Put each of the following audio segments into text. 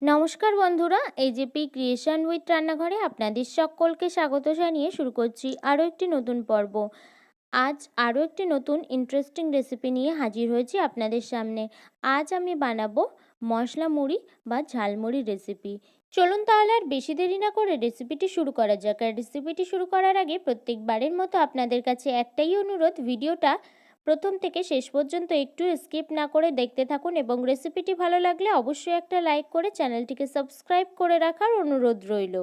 নমস্কার বন্ধুরা, AJP creation with রান্নাঘরে আপনাদের সকলকে স্বাগত জানিয়ে শুরু করছি আরও একটি নতুন পর্ব। আজ আরও একটি নতুন ইন্টারেস্টিং রেসিপি নিয়ে হাজির হয়েছি আপনাদের সামনে। আজ আমি বানাবো মশলা মুড়ি বা ঝালমুড়ি রেসিপি। চলুন তাহলে আর বেশি দেরি না করে রেসিপিটি শুরু করা যাক। আর রেসিপিটি শুরু করার আগে প্রত্যেকবারের মতো আপনাদের কাছে একটাই অনুরোধ, ভিডিওটা প্রথম থেকে শেষ পর্যন্ত একটু স্কিপ না করে দেখতে থাকুন এবং রেসিপিটি ভালো লাগলে অবশ্যই একটা লাইক করে চ্যানেলটিকে সাবস্ক্রাইব করে রাখার অনুরোধ রইল।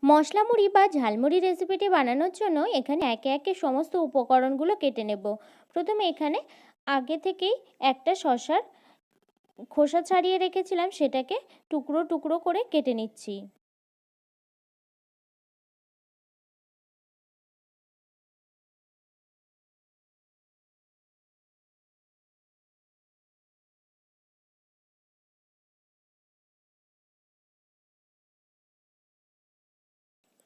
মশলা মুড়ি বা ঝালমুড়ি রেসিপিটি বানানোর জন্য এখানে একে একে সমস্ত উপকরণগুলো কেটে নেব। প্রথমে এখানে আগে থেকেই একটা শসার খোসা ছাড়িয়ে রেখেছিলাম, সেটাকে টুকরো টুকরো করে কেটে নিচ্ছি।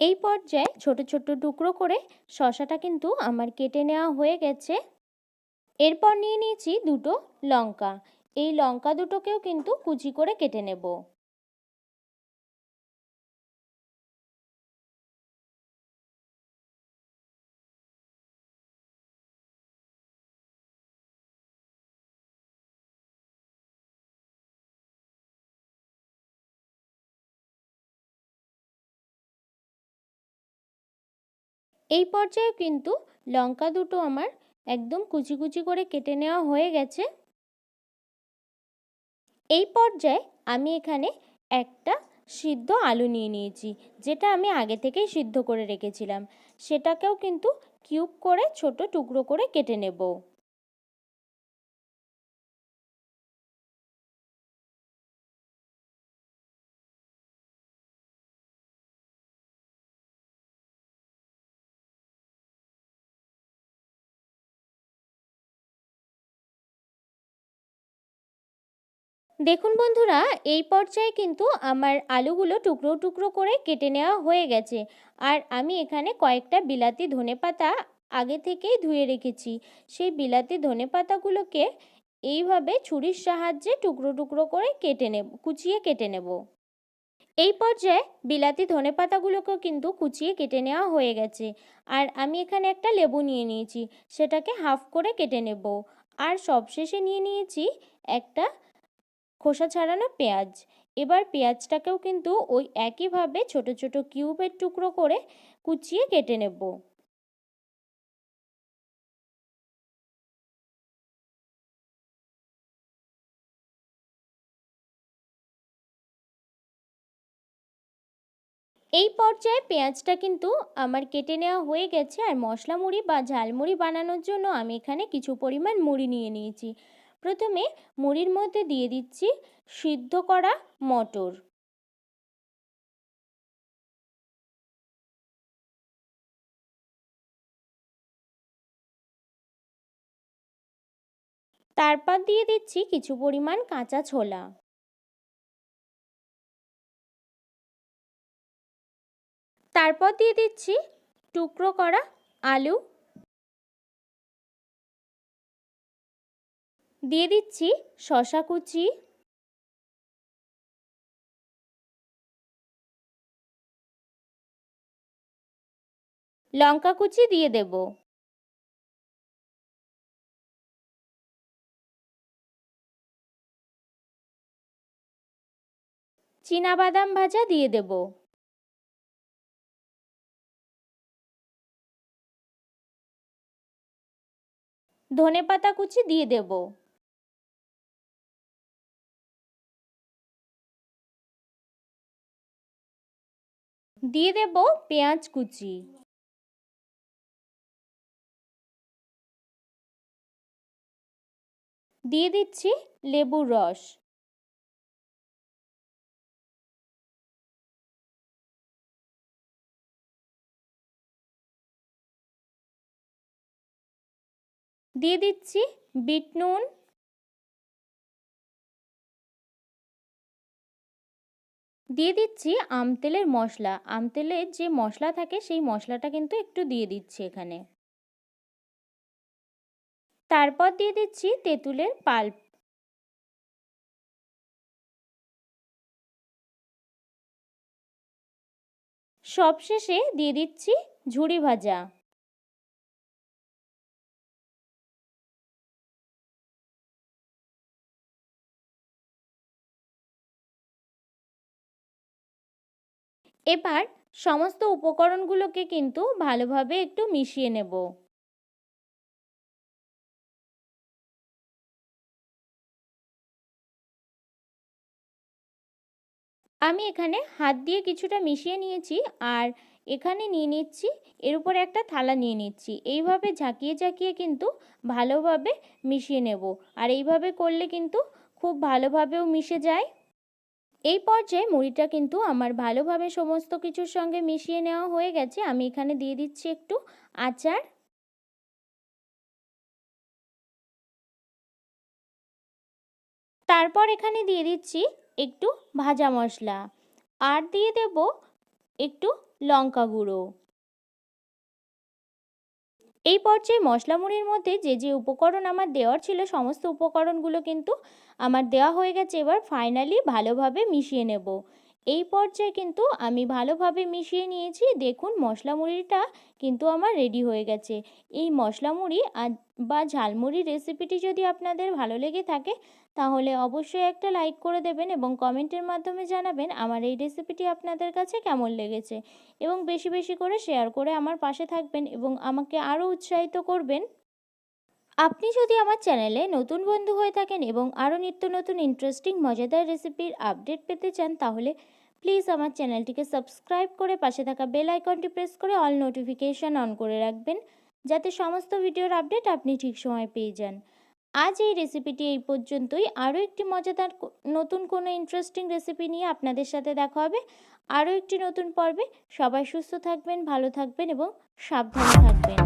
এই পর্যায়ে ছোট ছোট টুকরো করে শসাটা কিন্তু আমার কেটে নেওয়া হয়ে গেছে। এরপর নিয়ে নিয়েছি দুটো লঙ্কা। এই লঙ্কা দুটোকেও কিন্তু কুচি করে কেটে নেব। এই পর্যায়ে কিন্তু লঙ্কা দুটো আমার একদম কুচি কুচি করে কেটে নেওয়া হয়ে গেছে। এই পর্যায়ে আমি এখানে একটা সিদ্ধ আলু নিয়ে নিয়েছি, যেটা আমি আগে থেকেই সিদ্ধ করে রেখেছিলাম। সেটাকেও কিন্তু কিউব করে ছোট টুকরো করে কেটে নেব। দেখুন বন্ধুরা, এই পর্যায়ে কিন্তু আমার আলুগুলো টুকরো টুকরো করে কেটে নেওয়া হয়ে গেছে। আর আমি এখানে কয়েকটা বিলাতি ধনেপাতা আগে থেকেই ধুয়ে রেখেছি। সেই বিলাতি ধনেপাতাগুলোকে এইভাবে ছুরির সাহায্যে টুকরো টুকরো করে কুচিয়ে কেটে নেব। এই পর্যায়ে বিলাতি ধনেপাতাগুলোকেও কিন্তু কুচিয়ে কেটে নেওয়া হয়ে গেছে। আর আমি এখানে একটা লেবু নিয়ে নিয়েছি, সেটাকে হাফ করে কেটে নেব। আর সবশেষে নিয়ে নিয়েছি একটা খোসা ছাড়ানো পেঁয়াজ। এবার পেঁয়াজটাকেও কিন্তু ওই একইভাবে ছোট ছোট কিউবের টুকরো করে কুচিয়ে কেটে নেব। এই পর্যায়ে পেঁয়াজটা কিন্তু আমার কেটে নেওয়া হয়ে গেছে। আর মশলা মুড়ি বা ঝালমুড়ি বানানোর জন্য আমি এখানে কিছু পরিমাণ মুড়ি নিয়ে নিয়েছি। প্রথমে মুড়ির মধ্যে দিয়ে দিচ্ছি সিদ্ধ করা মটর। তারপর দিয়ে দিচ্ছি কিছু পরিমাণ কাঁচা ছোলা। তারপর দিয়ে দিচ্ছি টুকরো করা আলু। দিয়ে দিচ্ছি শসা কুচি। লঙ্কা কুচি দিয়ে দেব। চীনাবাদাম ভাজা দিয়ে দেব। ধনেপাতা কুচি দিয়ে দেব। দিয়ে দেব পেঁয়াজ কুচি। দিয়ে দিচ্ছি লেবুর রস। দিয়ে দিচ্ছি বিট নুন। দিয়ে দিচ্ছি আমতেলের মশলা। আমতেলের যে মশলা থাকে সেই মশলাটা কিন্তু একটু দিয়ে দিচ্ছি এখানে। তারপর দিয়ে দিচ্ছি তেঁতুলের পাল্প। সবশেষে দিয়ে দিচ্ছি ঝুরি ভাজা। এবার সমস্ত উপকরণগুলোকে কিন্তু ভালোভাবে একটু মিশিয়ে নেব। আমি এখানে হাত দিয়ে কিছুটা মিশিয়ে নিয়েছি, আর এখানে নিয়ে নিচ্ছি, এর উপরে একটা থালা নিয়ে নিচ্ছি। এইভাবে ঝাঁকিয়ে ঝাঁকিয়ে কিন্তু ভালোভাবে মিশিয়ে নেব, আর এইভাবে করলে কিন্তু খুব ভালোভাবেও মিশে যায়। এই পর্যায়ে মুড়িটা কিন্তু আমার ভালোভাবে সমস্ত কিছুর সঙ্গে মিশিয়ে নেওয়া হয়ে গেছে। আমি এখানে দিয়ে দিচ্ছি একটু আচার, তারপর এখানে দিয়ে দিচ্ছি একটু ভাজা মশলা, আর দিয়ে দেব একটু লঙ্কা গুঁড়ো। এই পর্যায়ে মশলা মুড়ির মধ্যে যে যে উপকরণ আমার দেওয়ার ছিল সমস্ত উপকরণগুলো কিন্তু আমার দেওয়া হয়ে গেছে। এবার ফাইনালি ভালোভাবে মিশিয়ে নেব। এই পর্যায়ে কিন্তু আমি ভালোভাবে মিশিয়ে নিয়েছি। দেখুন মশলা মুড়িটা কিন্তু আমার রেডি হয়ে গেছে। এই মশলা মুড়ি বা ঝালমুড়ির রেসিপিটি যদি আপনাদের ভালো লেগে থাকে তাহলে অবশ্যই একটা লাইক করে দেবেন এবং কমেন্টের মাধ্যমে জানাবেন আমার এই রেসিপিটি আপনাদের কাছে কেমন লেগেছে, এবং বেশি বেশি করে শেয়ার করে আমার পাশে থাকবেন এবং আমাকে আরও উৎসাহিত করবেন। আপনি যদি আমার চ্যানেলে নতুন বন্ধু হয়ে থাকেন এবং আরও নিত্য নতুন ইন্টারেস্টিং মজাদার রেসিপির আপডেট পেতে চান তাহলে প্লিজ আমার চ্যানেলটিকে সাবস্ক্রাইব করে পাশে থাকা বেল আইকনটি প্রেস করে অল নোটিফিকেশান অন করে রাখবেন, যাতে সমস্ত ভিডিওর আপডেট আপনি ঠিক সময় পেয়ে যান। আজ এই রেসিপিটি এই পর্যন্তই। আরও একটি মজাদার নতুন কোনো ইন্টারেস্টিং রেসিপি নিয়ে আপনাদের সাথে দেখা হবে আরও একটি নতুন পর্বে। সবাই সুস্থ থাকবেন, ভালো থাকবেন এবং সাবধানে থাকবেন।